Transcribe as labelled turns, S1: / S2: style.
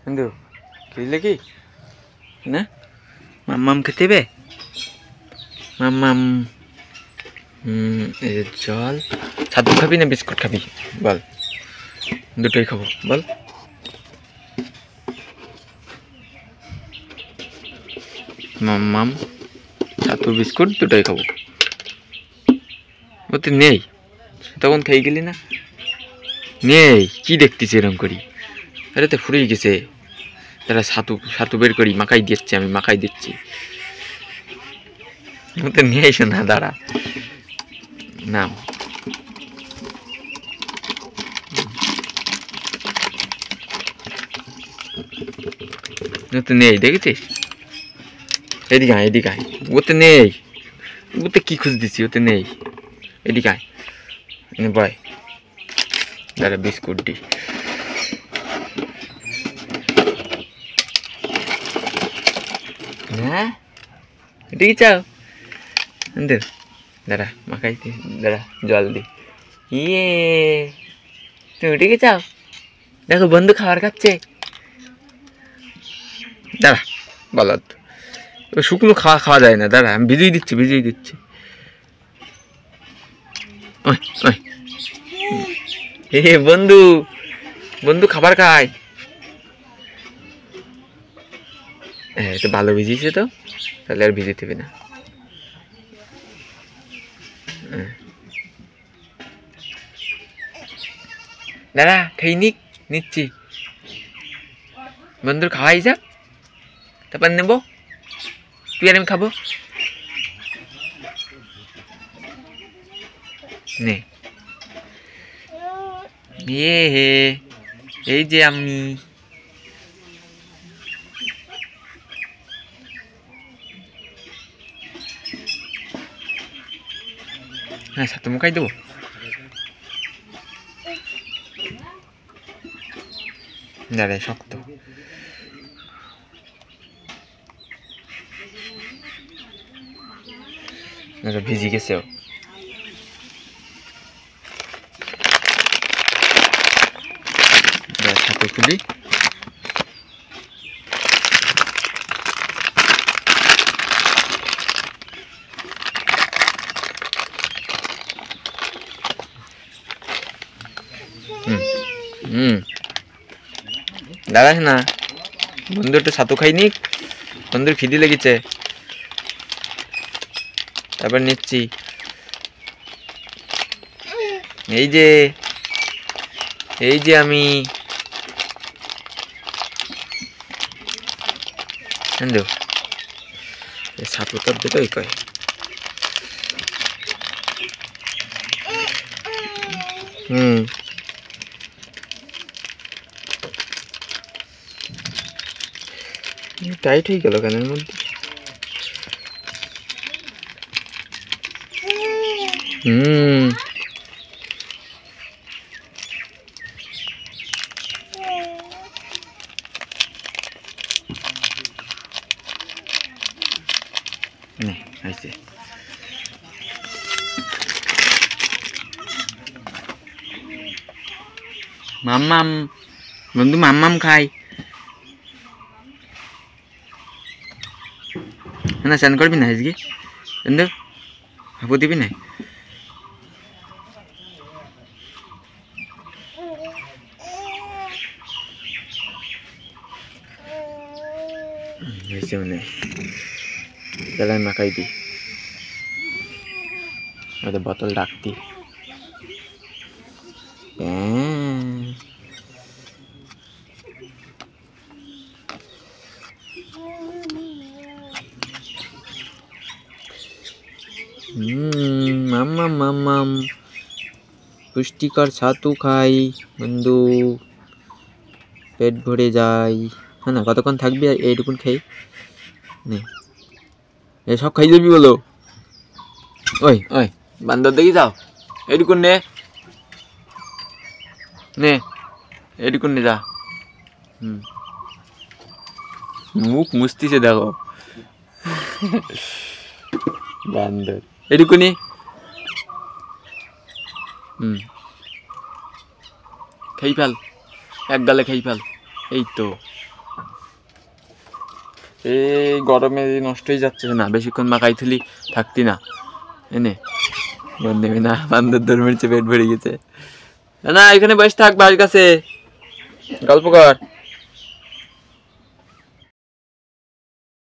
S1: বন্ধু খেলে কি না মাম্মাম খেতে হবে মাম্মাম এই জল ছাতু খাবি না বিস্কুট খাবি বল দুটোই খাবো বল মাম্মাম ছাতু বিস্কুট দুটোই খাবো ও তো নেই তখন খেয়ে গেলি না নেই কি দেখতেছি এরকম করি আরে তো ফুরিয়ে গেছে তারা ছাতু ছাতু বের করি মাখাই দিচ্ছি আমি মাখাই দিচ্ছি ও তো নিয়ে এসো না দাঁড়া নাম তো নেই দেখেছিস এদিকে আয় এদিকে আয় ওতে নেই ওতে কি খুঁজ দিচ্ছি ওতে নেই এদিকে আয় বয় দাঁড়া বিস্কুট দি হ্যাঁ এদিকে চাও দাঁড়া মাখাই দি দাঁড়া জল দি ইয়ে তুমি এদিকে চাও দেখো বন্ধু খাবার খাচ্ছে দাঁড়া বলত শুকনো খাওয়া যায় না দাঁড়া আমি ভিজিয়ে দিচ্ছি এ বন্ধু বন্ধু খাবার খায় হ্যাঁ এটা ভালো ভিজিয়েছে তো তাহলে আর ভিজিয়ে দেবে না দাঁড়া খেয়ে নিচ্ছি বন্ধুর খাওয়াই যাক তারপর নেবো তুই আর আমি খাবো নে এই যে আমি হ্যাঁ সাথে মুখাই দেবো দাঁড়া শক্ত ভিজি গেছে সাথে খুলি দাঁড়াস না বন্ধু একটু ছাতু খাইনি বন্ধুর খিদি লেগেছে তারপর নিচ্ছি এই যে আমি ছাতু তার দুটোই কয় টাইট হয়ে গেল কানের মধ্যে মাম্মাম বন্ধু মাম্মাম খাই না চান করবি না আজকে বন্ধু হাবু দিবি না মানে তাহলে মাখাই দি বোতল ডাকতি মাম্মাম পুষ্টিকর ছাতু খাই বন্ধু পেট ভরে যায় হ্যাঁ না কতক্ষণ থাকবি এইটুকুন খাই নে সব খাই যাবি বলো ওই বান্দর দেখি যাও এইটুকুন নে এইটুকুন নে যা মুখ মুছতিছে দেখো বান্দর এইটুকুনি খেয়ে ফেল এক গালে খেয়ে ফেল এই তো এই গরমে নষ্ট হয়ে যাচ্ছে না, বেশিক্ষণ মাখাই থুলি থাকতি না। এনে নেবে না, বান্দর ধর্মের চেয়ে পেট ভরে গেছে। না এখানে বসে থাক, বাস গাছে গল্প কর।